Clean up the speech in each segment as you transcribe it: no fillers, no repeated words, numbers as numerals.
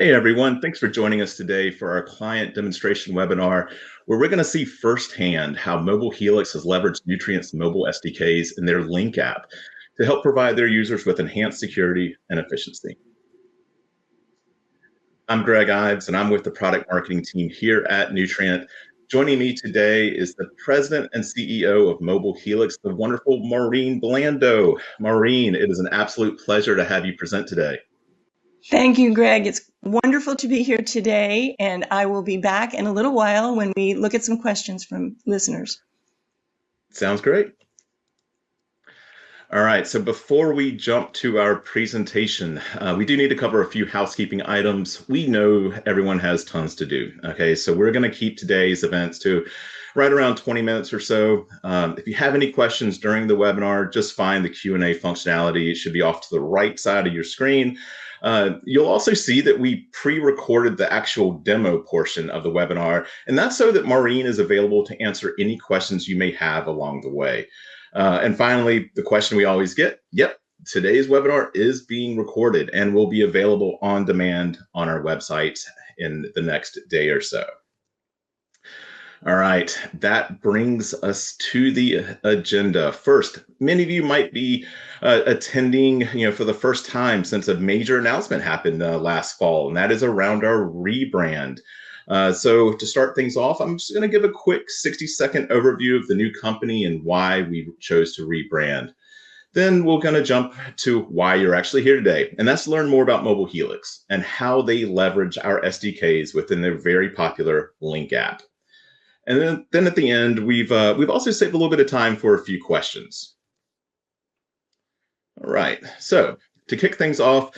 Hey everyone, thanks for joining us today for our client demonstration webinar, where we're going to see firsthand how Mobile Helix has leveraged Nutrient's mobile SDKs in their Link app to help provide their users with enhanced security and efficiency. I'm Greg Ives, and I'm with the product marketing team here at Nutrient. Joining me today is the president and CEO of Mobile Helix, the wonderful Maureen Blando. Maureen, it is an absolute pleasure to have you present today. Thank you, Greg. It's wonderful to be here today, and I will be back in a little while when we look at some questions from listeners. Sounds great. All right, so before we jump to our presentation, we do need to cover a few housekeeping items. We know everyone has tons to do, okay? So we're gonna keep today's events to right around 20 minutes or so. If you have any questions during the webinar, just find the Q&A functionality. It should be off to the right side of your screen. You'll also see that we pre-recorded the actual demo portion of the webinar, and that's so that Maureen is available to answer any questions you may have along the way. And finally, the question we always get, yep, today's webinar is being recorded and will be available on demand on our website in the next day or so. All right, that brings us to the agenda. First, many of you might be attending, for the first time since a major announcement happened last fall, and that is around our rebrand. So to start things off, I'm just going to give a quick 60-second overview of the new company and why we chose to rebrand. Then we're going to jump to why you're actually here today, and that's to learn more about Mobile Helix and how they leverage our SDKs within their very popular Link app. And then at the end, we've also saved a little bit of time for a few questions. All right, so to kick things off,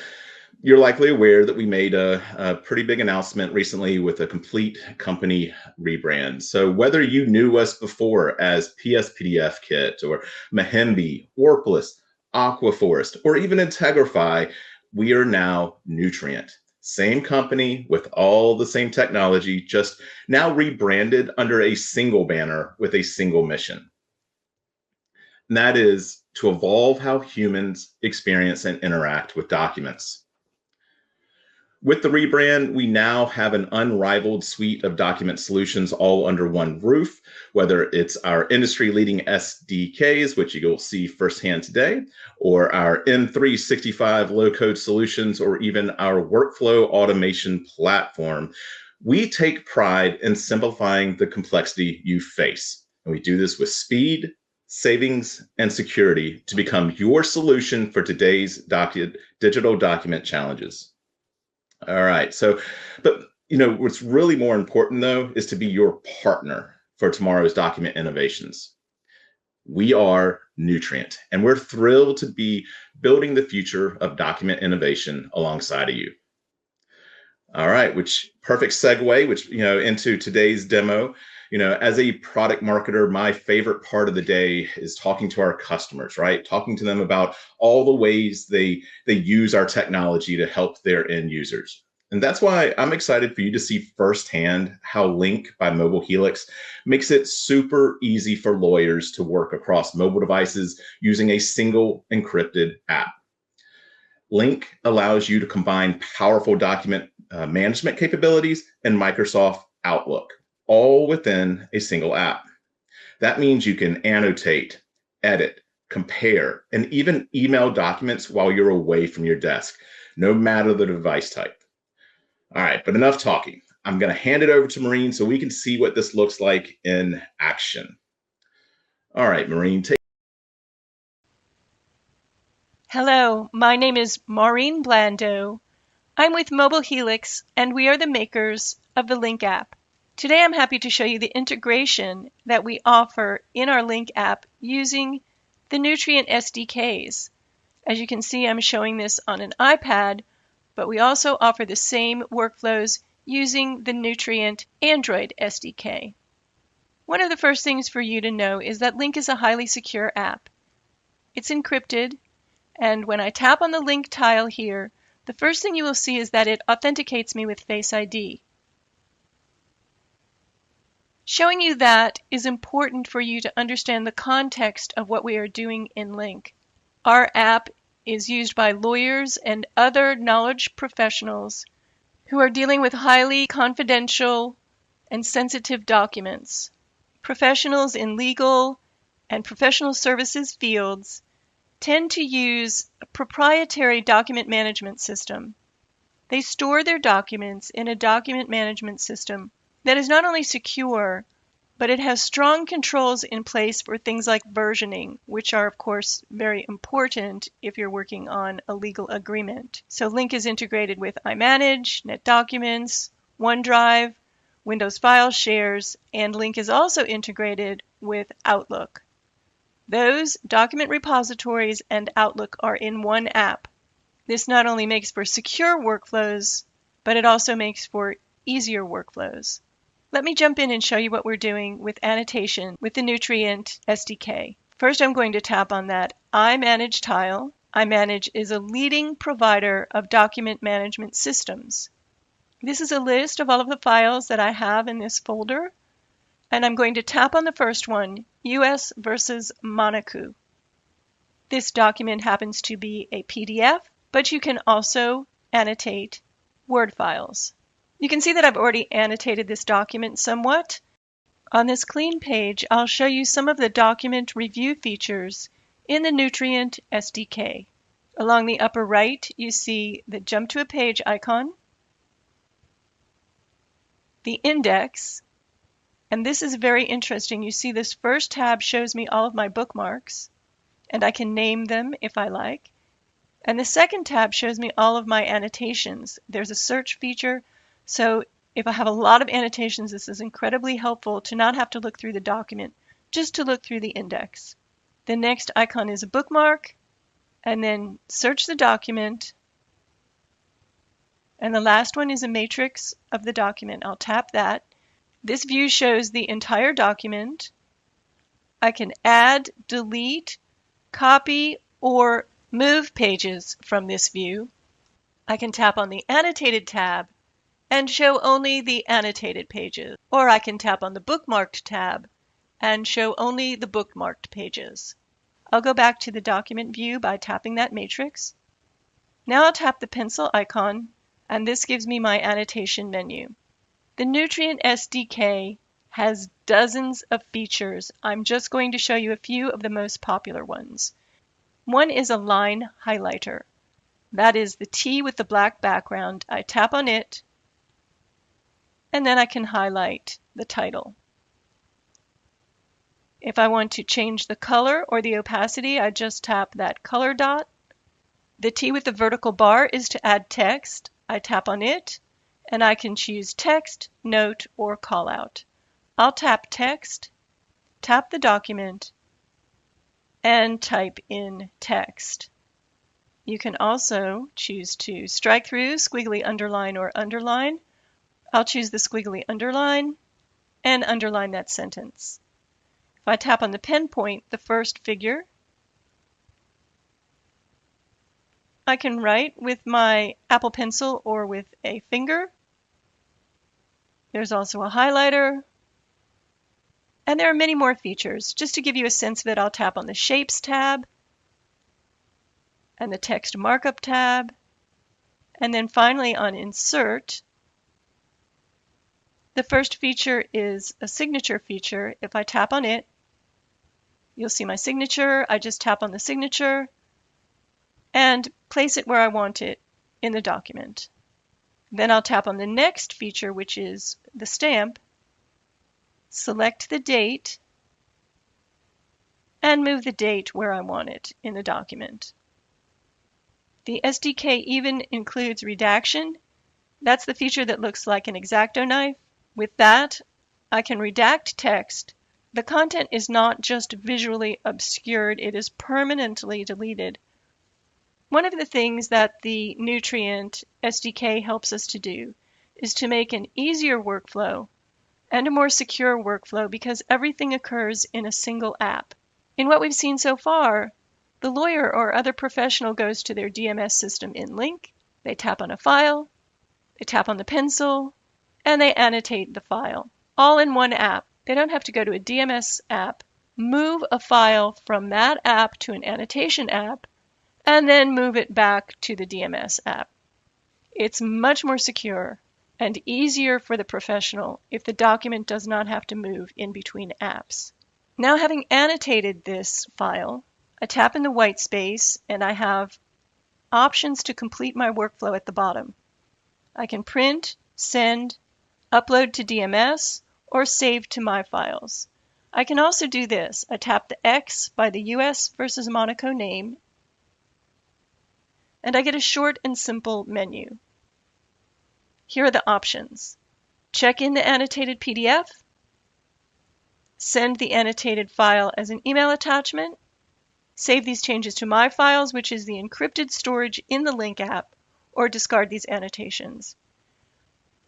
you're likely aware that we made a pretty big announcement recently with a complete company rebrand. So whether you knew us before as PSPDF Kit or Mahembe, Orplus, Aquaforest, or even Integrify, we are now Nutrient. Same company with all the same technology, just now rebranded under a single banner with a single mission. And that is to evolve how humans experience and interact with documents. With the rebrand, we now have an unrivaled suite of document solutions all under one roof, whether it's our industry-leading SDKs, which you'll see firsthand today, or our M365 low-code solutions, or even our workflow automation platform. We take pride in simplifying the complexity you face, and we do this with speed, savings, and security to become your solution for today's digital document challenges. All right. So, but what's really more important though is to be your partner for tomorrow's document innovations. We are Nutrient, and we're thrilled to be building the future of document innovation alongside of you. All right, which perfect segue, into today's demo. As a product marketer, my favorite part of the day is talking to our customers, right? Talking to them about all the ways they use our technology to help their end users. And that's why I'm excited for you to see firsthand how Link by Mobile Helix makes it super easy for lawyers to work across mobile devices using a single encrypted app. Link allows you to combine powerful document management capabilities and Microsoft Outlook, all within a single app. That means you can annotate, edit, compare, and even email documents while you're away from your desk, no matter the device type. All right, but enough talking. I'm going to hand it over to Maureen so we can see what this looks like in action. All right, Maureen, take. Hello, my name is Maureen Blando. I'm with Mobile Helix, and we are the makers of the Link app. Today I'm happy to show you the integration that we offer in our Link app using the Nutrient SDKs. As you can see, I'm showing this on an iPad, but we also offer the same workflows using the Nutrient Android SDK. One of the first things for you to know is that Link is a highly secure app. It's encrypted, and when I tap on the Link tile here, the first thing you will see is that it authenticates me with Face ID. Showing you that is important for you to understand the context of what we are doing in Link. Our app is used by lawyers and other knowledge professionals who are dealing with highly confidential and sensitive documents. Professionals in legal and professional services fields tend to use a proprietary document management system. They store their documents in a document management system that is not only secure, but it has strong controls in place for things like versioning, which are, of course, very important if you're working on a legal agreement. So Link is integrated with iManage, NetDocuments, OneDrive, Windows File Shares, and Link is also integrated with Outlook. Those document repositories and Outlook are in one app. This not only makes for secure workflows, but it also makes for easier workflows. Let me jump in and show you what we're doing with annotation with the Nutrient SDK. First, I'm going to tap on that iManage tile. iManage is a leading provider of document management systems. This is a list of all of the files that I have in this folder, and I'm going to tap on the first one, US versus Monaco. This document happens to be a PDF, but you can also annotate Word files. You can see that I've already annotated this document somewhat. On this clean page, I'll show you some of the document review features in the Nutrient SDK. Along the upper right, you see the Jump to a Page icon, the index, and this is very interesting. You see this first tab shows me all of my bookmarks, and I can name them if I like. And the second tab shows me all of my annotations. There's a search feature, so if I have a lot of annotations, this is incredibly helpful to not have to look through the document, just to look through the index. The next icon is a bookmark, and then search the document. And the last one is a matrix of the document. I'll tap that. This view shows the entire document. I can add, delete, copy, or move pages from this view. I can tap on the Annotated tab and show only the annotated pages, or I can tap on the Bookmarked tab and show only the bookmarked pages. I'll go back to the document view by tapping that matrix. Now I'll tap the pencil icon, and this gives me my annotation menu. The Nutrient SDK has dozens of features. I'm just going to show you a few of the most popular ones. One is a line highlighter. That is the T with the black background. I tap on it, and then I can highlight the title. If I want to change the color or the opacity, I just tap that color dot. The T with the vertical bar is to add text. I tap on it, and I can choose text, note, or callout. I'll tap text, tap the document, and type in text. You can also choose to strike through, squiggly underline, or underline. I'll choose the squiggly underline and underline that sentence. If I tap on the pen point, the first figure, I can write with my Apple Pencil or with a finger. There's also a highlighter. And there are many more features. Just to give you a sense of it, I'll tap on the Shapes tab and the Text Markup tab. And then finally on Insert, the first feature is a signature feature. If I tap on it, you'll see my signature. I just tap on the signature and place it where I want it in the document. Then I'll tap on the next feature, which is the stamp, select the date, and move the date where I want it in the document. The SDK even includes redaction. That's the feature that looks like an X-Acto knife. With that, I can redact text. The content is not just visually obscured, it is permanently deleted. One of the things that the Nutrient SDK helps us to do is to make an easier workflow and a more secure workflow because everything occurs in a single app. In what we've seen so far, the lawyer or other professional goes to their DMS system in Link, they tap on a file, they tap on the pencil, and they annotate the file, all in one app. They don't have to go to a DMS app, move a file from that app to an annotation app, and then move it back to the DMS app. It's much more secure, and easier for the professional if the document does not have to move in between apps. Now, having annotated this file, I tap in the white space and I have options to complete my workflow at the bottom. I can print, send, upload to DMS, or save to My Files. I can also do this. I tap the X by the US versus Monaco name, and I get a short and simple menu. Here are the options. Check in the annotated PDF, send the annotated file as an email attachment, save these changes to My Files, which is the encrypted storage in the Link app, or discard these annotations.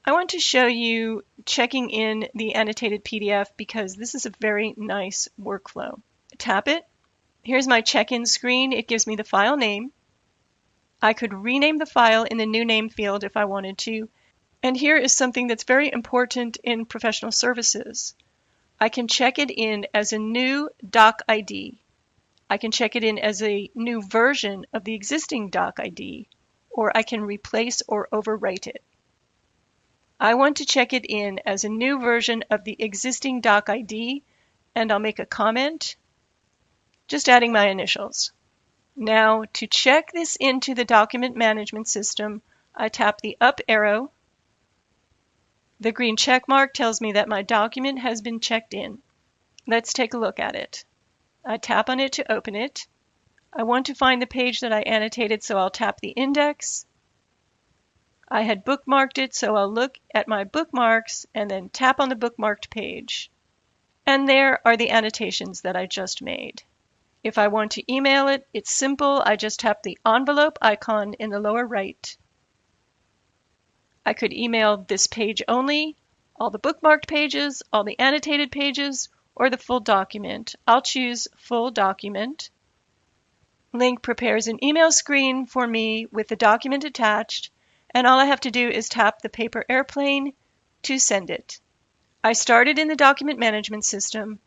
I want to show you checking in the annotated PDF because this is a very nice workflow. Tap it. Here's my check-in screen. It gives me the file name. I could rename the file in the new name field if I wanted to. And here is something that's very important in professional services. I can check it in as a new doc ID. I can check it in as a new version of the existing doc ID, or I can replace or overwrite it. I want to check it in as a new version of the existing doc ID, and I'll make a comment, just adding my initials. Now, to check this into the document management system, I tap the up arrow. The green check mark tells me that my document has been checked in. Let's take a look at it. I tap on it to open it. I want to find the page that I annotated, so I'll tap the index. I had bookmarked it, so I'll look at my bookmarks and then tap on the bookmarked page. And there are the annotations that I just made. If I want to email it, it's simple. I just tap the envelope icon in the lower right. I could email this page only, all the bookmarked pages, all the annotated pages, or the full document. I'll choose full document. Link prepares an email screen for me with the document attached, and all I have to do is tap the paper airplane to send it. I started in the document management system.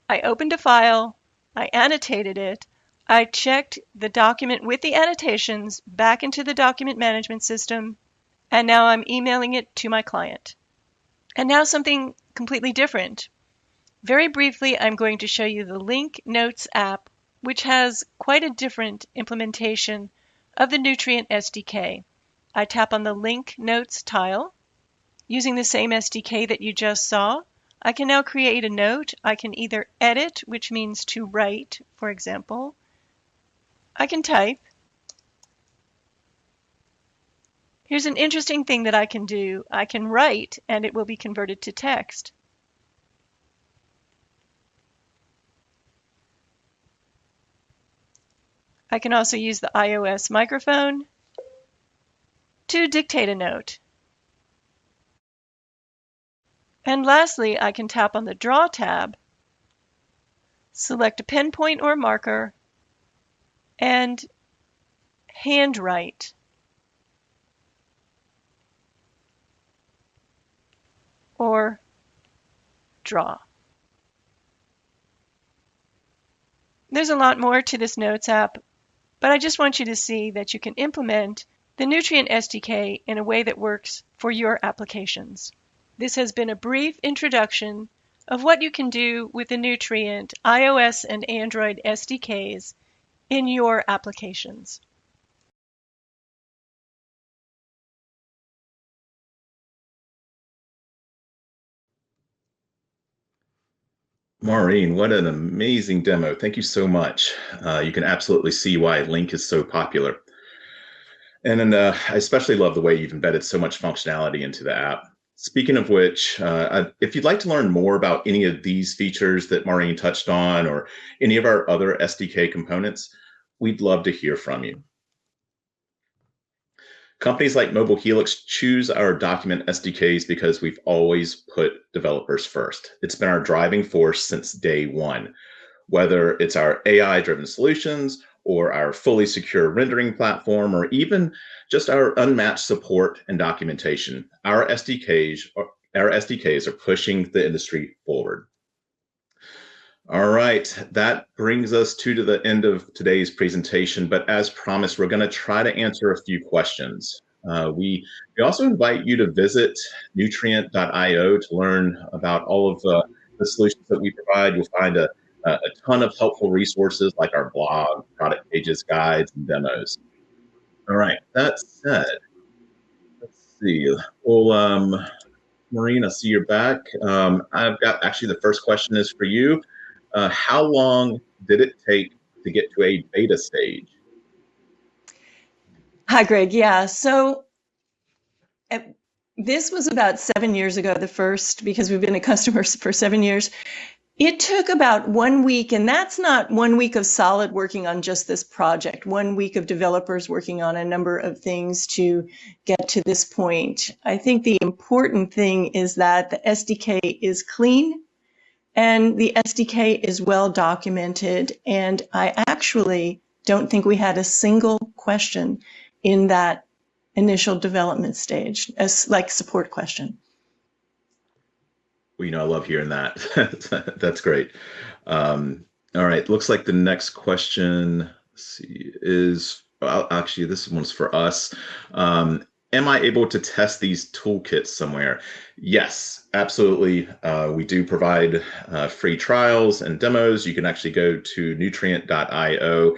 I opened a file. I annotated it. I checked the document with the annotations back into the document management system, and now I'm emailing it to my client. And now something completely different. Very briefly, I'm going to show you the Link Notes app, which has quite a different implementation of the Nutrient SDK. I tap on the Link Notes tile. Using the same SDK that you just saw, I can now create a note. I can either edit, which means to write, for example. I can type. Here's an interesting thing that I can do. I can write, and it will be converted to text. I can also use the iOS microphone to dictate a note. And lastly, I can tap on the Draw tab, select a pen point or marker, and handwrite. Or draw. There's a lot more to this Notes app, but I just want you to see that you can implement the Nutrient SDK in a way that works for your applications. This has been a brief introduction of what you can do with the Nutrient iOS and Android SDKs in your applications. Maureen, what an amazing demo. Thank you so much. You can absolutely see why Link is so popular. And then I especially love the way you've embedded so much functionality into the app. Speaking of which, if you'd like to learn more about any of these features that Maureen touched on or any of our other SDK components, we'd love to hear from you. Companies like Mobile Helix choose our document SDKs because we've always put developers first. It's been our driving force since day one. Whether it's our AI-driven solutions or our fully secure rendering platform, or even just our unmatched support and documentation, our SDKs are pushing the industry forward. All right, that brings us to the end of today's presentation, but as promised, we're going to try to answer a few questions. We also invite you to visit nutrient.io to learn about all of the solutions that we provide. You'll find a ton of helpful resources like our blog, product pages, guides, and demos. All right, that said, let's see. Well, Maureen, I see you're back. I've got actually the first question is for you. How long did it take to get to a beta stage? Hi, Greg. Yeah, so this was about 7 years ago, the first, because we've been a customer for 7 years. It took about 1 week, and that's not 1 week of solid working on just this project, 1 week of developers working on a number of things to get to this point. I think the important thing is that the SDK is clean and the SDK is well documented. And I actually don't think we had a single question in that initial development stage, as like support question. Well, I love hearing that. That's great. All right, looks like the next question, let's see, is actually this one's for us. Am I able to test these toolkits somewhere? Yes, absolutely. We do provide free trials and demos. You can actually go to nutrient.io.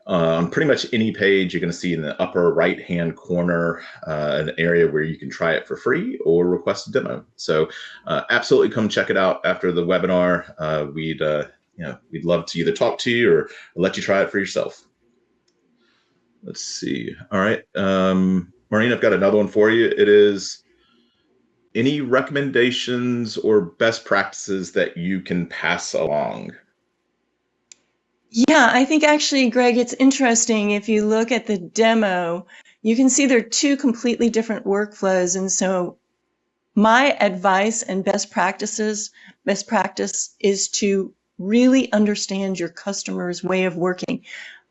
On pretty much any page, you're going to see in the upper right-hand corner an area where you can try it for free or request a demo. So absolutely come check it out after the webinar. We'd love to either talk to you or let you try it for yourself. Let's see. All right. Maureen, I've got another one for you. It is any recommendations or best practices that you can pass along? Yeah, I think actually, Greg, it's interesting. If you look at the demo, you can see they're two completely different workflows. And so my advice and best practice is to really understand your customer's way of working,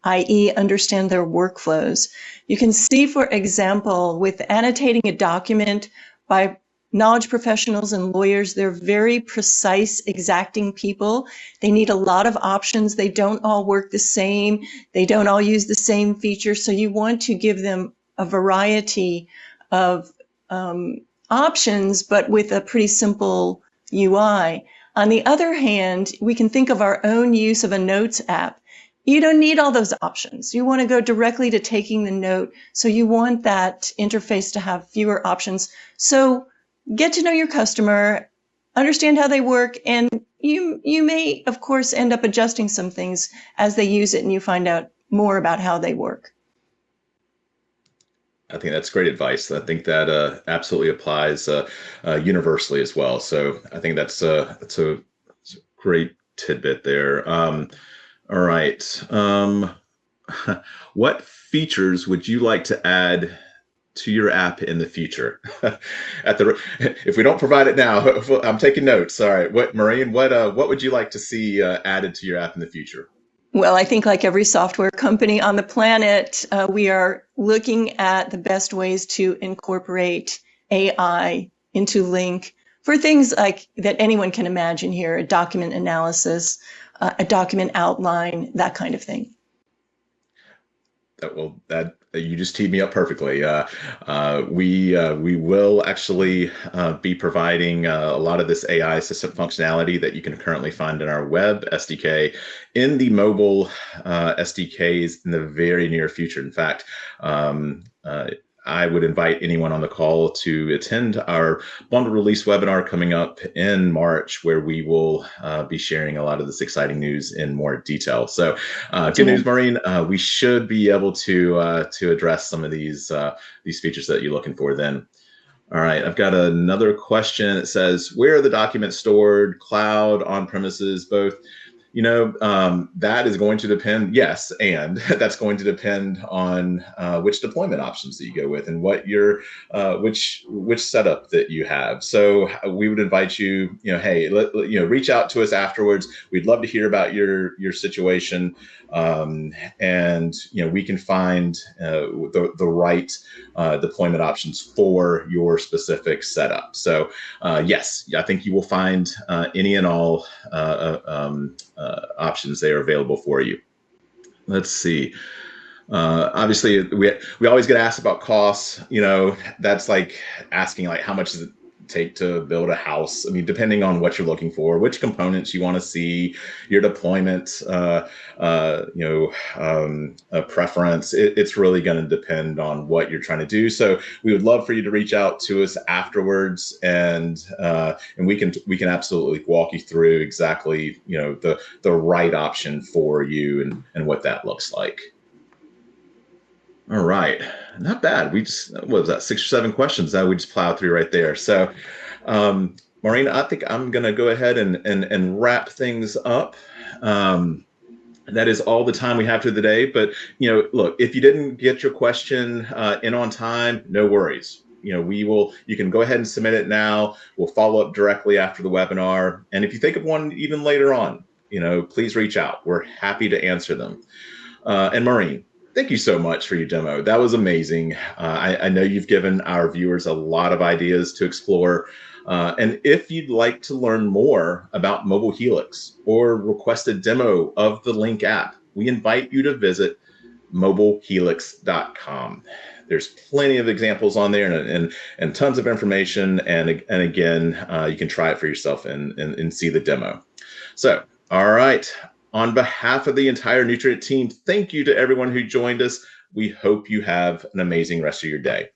i.e. understand their workflows. You can see, for example, with annotating a document by knowledge professionals and lawyers, they're very precise, exacting people. They need a lot of options. They don't all work the same. They don't all use the same features. So you want to give them a variety of options, but with a pretty simple UI. On the other hand, we can think of our own use of a notes app. You don't need all those options. You want to go directly to taking the note. So you want that interface to have fewer options. So get to know your customer, understand how they work, and you may, of course, end up adjusting some things as they use it and you find out more about how they work. I think that's great advice. I think that absolutely applies universally as well. So I think that's a great tidbit there. All right. What features would you like to add to your app in the future? If we don't provide it now, I'm taking notes. All right, Maureen, what would you like to see added to your app in the future? Well, I think like every software company on the planet, we are looking at the best ways to incorporate AI into Link for things like that anyone can imagine here, a document analysis, a document outline, that kind of thing. That you just teed me up perfectly. We will actually be providing a lot of this AI assistant functionality that you can currently find in our web SDK in the mobile SDKs in the very near future. In fact, I would invite anyone on the call to attend our bundle release webinar coming up in March, where we will be sharing a lot of this exciting news in more detail. So good news, Maureen, we should be able to address some of these features that you're looking for then. All right, I've got another question. It says, where are the documents stored? Cloud, on premises, both? That is going to depend, yes, and that's going to depend on which deployment options that you go with and what your which setup that you have. So we would invite you, hey, reach out to us afterwards. We'd love to hear about your situation, and we can find the right deployment options for your specific setup. So yes, I think you will find any and all options there available for you. Let's see. Obviously, we always get asked about costs. You know, that's like asking like how much does it take to build a house? I mean, depending on what you're looking for, which components you want to see, your deployment, a preference. It's really going to depend on what you're trying to do. So we would love for you to reach out to us afterwards, and we can absolutely walk you through exactly the right option for you and what that looks like. All right, not bad. We just, what was that, 6 or 7 questions that we just plowed through right there. So, Maureen, I think I'm going to go ahead and wrap things up. That is all the time we have for the day. But look, if you didn't get your question in on time, no worries. You can go ahead and submit it now. We'll follow up directly after the webinar. And if you think of one even later on, please reach out. We're happy to answer them. And Maureen, thank you so much for your demo. That was amazing. I know you've given our viewers a lot of ideas to explore. And if you'd like to learn more about Mobile Helix or request a demo of the Link app, we invite you to visit mobilehelix.com. There's plenty of examples on there and tons of information. And again, you can try it for yourself and see the demo. So, all right. On behalf of the entire Nutrient team, thank you to everyone who joined us. We hope you have an amazing rest of your day.